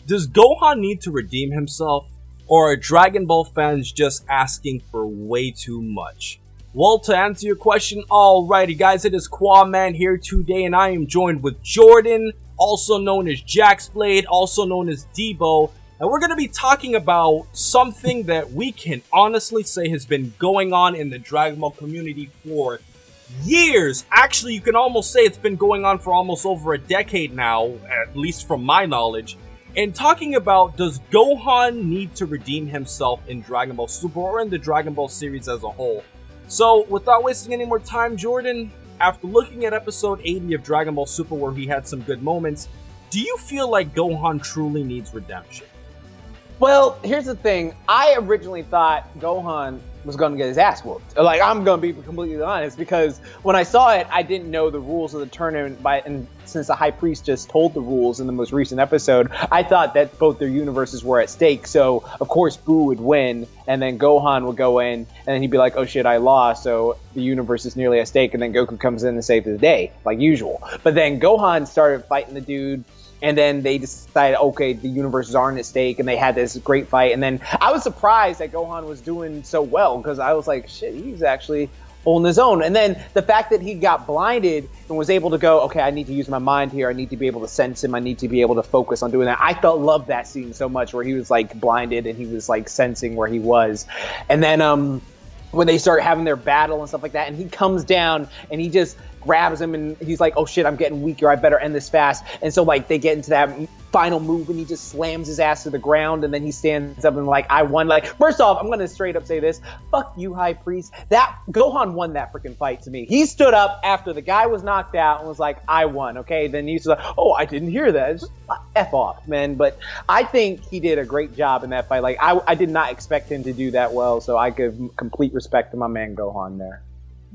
Does Gohan need to redeem himself, or are Dragon Ball fans just asking for way too much? Well, to answer your question, alrighty guys, it is Quaman here today, and I am joined with Jordan, also known as Jax Blade, also known as Debo, and we're going to be talking about something that we can honestly say has been going on in the Dragon Ball community for years. Actually, you can almost say it's been going on for almost over a decade now, at least from my knowledge. And talking about, does Gohan need to redeem himself in Dragon Ball Super or in the Dragon Ball series as a whole? So, without wasting any more time, Jordan, after looking at episode 80 of Dragon Ball Super where he had some good moments, do you feel like Gohan truly needs redemption? Well, here's the thing. I originally thought Gohan was going to get his ass whooped. Like, I'm going to be completely honest, because when I saw it, I didn't know the rules of the tournament, and since the High Priest just told the rules in the most recent episode, I thought that both their universes were at stake. So, of course, Boo would win, and then Gohan would go in, and then he'd be like, oh shit, I lost, so the universe is nearly at stake, and then Goku comes in and saves the day, like usual. But then Gohan started fighting the dude, and then they decided, okay, the universes aren't at stake, and they had this great fight. And then I was surprised that Gohan was doing so well, because I was like, shit, he's actually holding his own. And then the fact that he got blinded and was able to go, okay, I need to use my mind here. I need to be able to sense him. I need to be able to focus on doing that. I loved that scene so much, where he was like blinded and he was like sensing where he was. And then when they start having their battle and stuff like that, and he comes down and he just grabs him and he's like, oh shit, I'm getting weaker, I better end this fast. And so like they get into that final move and he just slams his ass to the ground, and then he stands up and like, I won. Like, first off, I'm gonna straight up say this, fuck you, High Priest. That Gohan won that freaking fight to me. He stood up after the guy was knocked out and was like, I won. Okay, then he's like, oh, I didn't hear that. It's just F off, man. But I think he did a great job in that fight. Like, I did not expect him to do that well, so I give complete respect to my man Gohan there.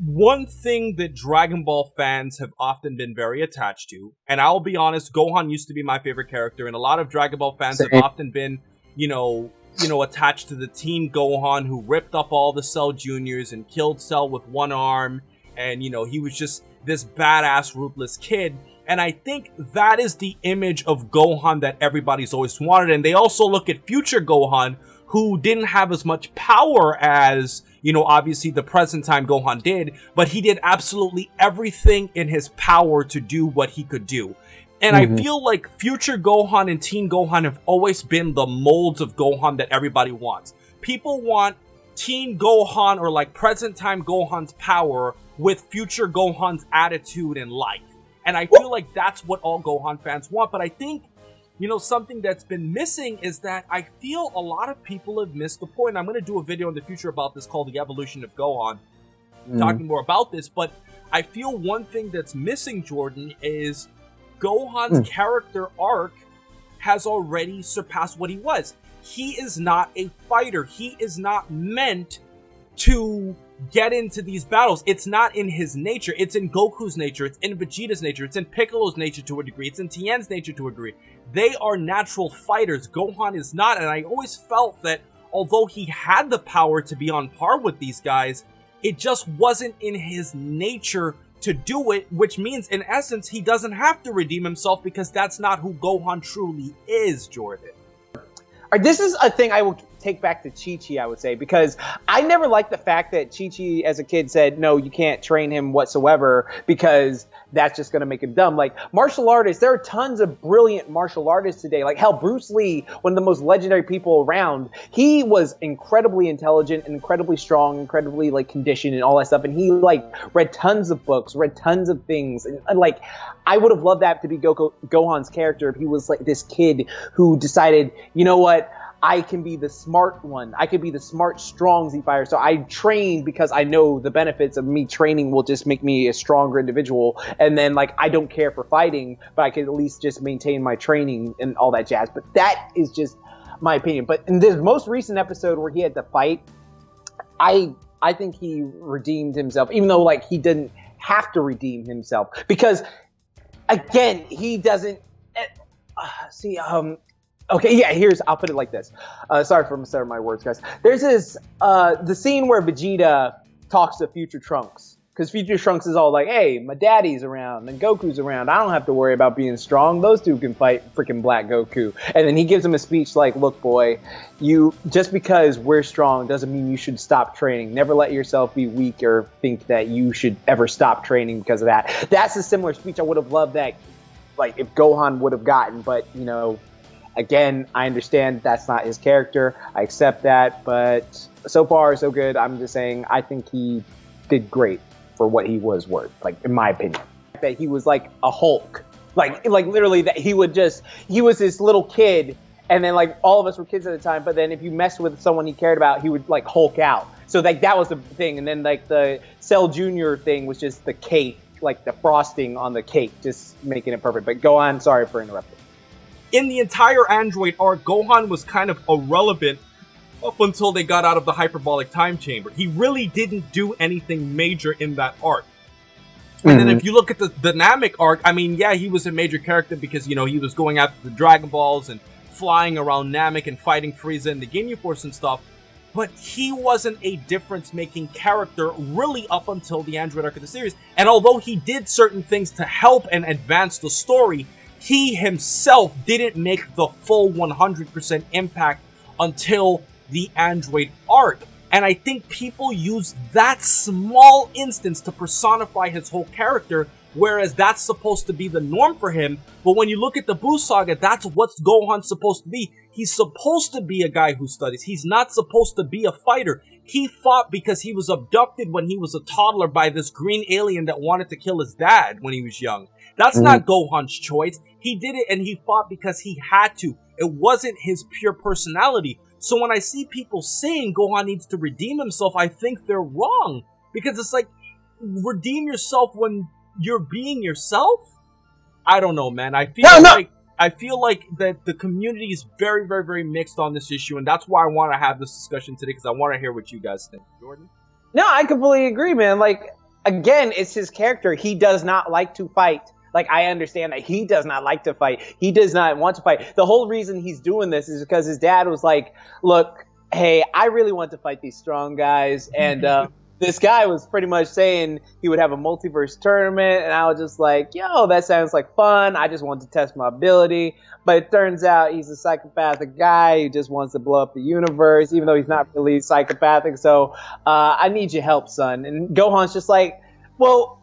One thing that Dragon Ball fans have often been very attached to, and I'll be honest, Gohan used to be my favorite character, and a lot of Dragon Ball fans have often been, attached to the Teen Gohan who ripped up all the Cell Juniors and killed Cell with one arm, and, he was just this badass, ruthless kid. And I think that is the image of Gohan that everybody's always wanted, and they also look at future Gohan, who didn't have as much power as, obviously the present time Gohan did, but he did absolutely everything in his power to do what he could do. And I feel like future Gohan and Teen Gohan have always been the molds of Gohan that everybody wants. People want Teen Gohan or like present time Gohan's power with future Gohan's attitude and life. And I feel like that's what all Gohan fans want, but I think something that's been missing is that I feel a lot of people have missed the point. I'm going to do a video in the future about this called The Evolution of Gohan, talking more about this, but I feel one thing that's missing, Jordan, is Gohan's character arc has already surpassed what he was. He is not a fighter. He is not meant to get into these battles. It's not in his nature. It's in Goku's nature. It's in Vegeta's nature. It's in Piccolo's nature to a degree. It's in Tien's nature to a degree. They are natural fighters. Gohan is not, and I always felt that although he had the power to be on par with these guys, it just wasn't in his nature to do it, which means, in essence, he doesn't have to redeem himself because that's not who Gohan truly is, Jordan. This is a thing I will take back to Chi-Chi, I would say, because I never liked the fact that Chi-Chi as a kid said, no, you can't train him whatsoever because that's just going to make him dumb. Like, martial artists, there are tons of brilliant martial artists today. Like, hell, Bruce Lee, one of the most legendary people around, he was incredibly intelligent and incredibly strong, incredibly, like, conditioned and all that stuff. And he, like, read tons of books, read tons of things. And like, I would have loved that to be Gohan's character if he was, like, this kid who decided, you know what, I can be the smart one. I could be the smart, strong Z-Fighter. So I train because I know the benefits of me training will just make me a stronger individual. And then, like, I don't care for fighting, but I can at least just maintain my training and all that jazz. But that is just my opinion. But in this most recent episode where he had to fight, I think he redeemed himself, even though, like, he didn't have to redeem himself. Because, again, he doesn't... Okay, yeah, I'll put it like this. Sorry for messing my words, guys. There's this, the scene where Vegeta talks to future Trunks. Because Future Trunks is all like, hey, my daddy's around and Goku's around. I don't have to worry about being strong. Those two can fight freaking Black Goku. And then he gives him a speech like, look, boy, you just because we're strong doesn't mean you should stop training. Never let yourself be weak or think that you should ever stop training because of that. That's a similar speech I would have loved that, like, if Gohan would have gotten. But, you know, again, I understand that's not his character. I accept that. But so far, so good. I'm just saying I think he did great for what he was worth, like, in my opinion. That he was like a Hulk. Like literally that he was this little kid, and then like all of us were kids at the time, but then if you messed with someone he cared about, he would like Hulk out. So like that was the thing. And then like the Cell Jr. thing was just the cake, like the frosting on the cake, just making it perfect. But go on, sorry for interrupting. In the entire Android arc, Gohan was kind of irrelevant up until they got out of the hyperbolic time chamber. He really didn't do anything major in that arc. And then if you look at the Namek arc, I mean, yeah, he was a major character because, you know, he was going after the Dragon Balls and flying around Namek and fighting Frieza and the Ginyu Force and stuff. But he wasn't a difference-making character really up until the Android arc of the series. And although he did certain things to help and advance the story, he himself didn't make the full 100% impact until the Android arc. And I think people use that small instance to personify his whole character, whereas that's supposed to be the norm for him. But when you look at the Buu Saga, that's what Gohan's supposed to be. He's supposed to be a guy who studies. He's not supposed to be a fighter. He fought because he was abducted when he was a toddler by this green alien that wanted to kill his dad when he was young. That's not Gohan's choice. He did it and he fought because he had to. It wasn't his pure personality. So when I see people saying Gohan needs to redeem himself, I think they're wrong. Because it's like, redeem yourself when you're being yourself? I don't know, man. I feel like that the community is very, very, very mixed on this issue, and that's why I want to have this discussion today, because I want to hear what you guys think. Jordan? No, I completely agree, man. Like, again, it's his character. He does not like to fight. Like, I understand that he does not like to fight. He does not want to fight. The whole reason he's doing this is because his dad was like, look, hey, I really want to fight these strong guys. And this guy was pretty much saying he would have a multiverse tournament. And I was just like, yo, that sounds like fun. I just want to test my ability. But it turns out he's a psychopathic guy who just wants to blow up the universe, even though he's not really psychopathic. So I need your help, son. And Gohan's just like, well,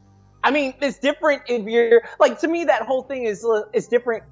I mean, it's different if you're, like, to me, that whole thing is different.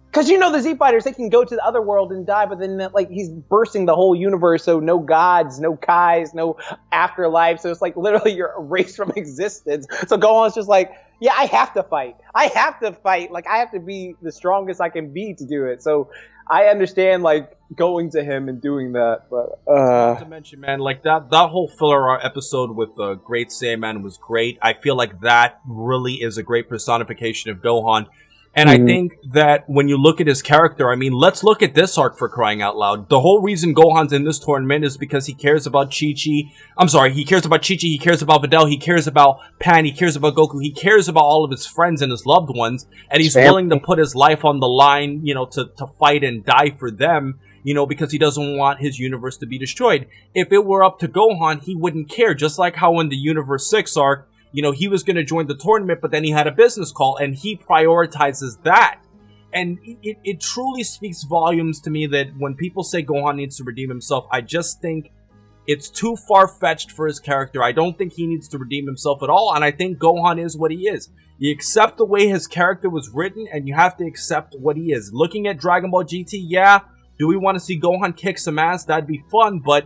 Because, you know, the Z-Fighters, they can go to the other world and die, but then, like, he's bursting the whole universe, so no gods, no Kais, no afterlife. So it's like, literally, you're erased from existence. So Gohan's just like, yeah, I have to fight. I have to fight. Like, I have to be the strongest I can be to do it. So I understand, like, going to him and doing that, but Not to mention, man, like that whole filler episode with the Great Saiyaman was great. I feel like that really is a great personification of Gohan. And I think that when you look at his character, I mean, let's look at this arc, for crying out loud. The whole reason Gohan's in this tournament is because he cares about Chi-Chi. I'm sorry, he cares about Chi-Chi, he cares about Videl, he cares about Pan, he cares about Goku, he cares about all of his friends and his loved ones, and he's willing to put his life on the line, you know, to fight and die for them, you know, because he doesn't want his universe to be destroyed. If it were up to Gohan, he wouldn't care, just like how in the Universe 6 arc, you know, he was going to join the tournament, but then he had a business call, and he prioritizes that. And it truly speaks volumes to me that when people say Gohan needs to redeem himself, I just think it's too far-fetched for his character. I don't think he needs to redeem himself at all, and I think Gohan is what he is. You accept the way his character was written, and you have to accept what he is. Looking at Dragon Ball GT, yeah, do we want to see Gohan kick some ass? That'd be fun, but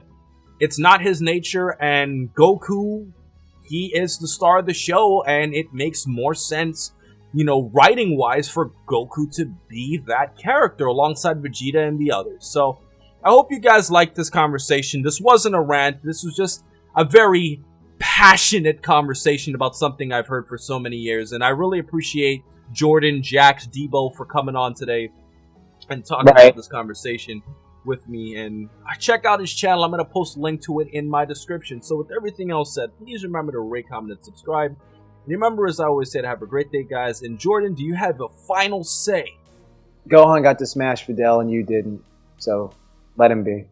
it's not his nature, and Goku, he is the star of the show, and it makes more sense, you know, writing-wise, for Goku to be that character alongside Vegeta and the others. So, I hope you guys liked this conversation. This wasn't a rant. This was just a very passionate conversation about something I've heard for so many years, and I really appreciate Jordan, Jax, Debo for coming on today and talking about this conversation with me. And check out his channel. I'm going to post a link to it in my description. So with everything else said, please remember to rate, comment, and subscribe. And remember, as I always say, to have a great day, guys. And Jordan, do you have a final say? Gohan got to smash Videl and you didn't, so let him be.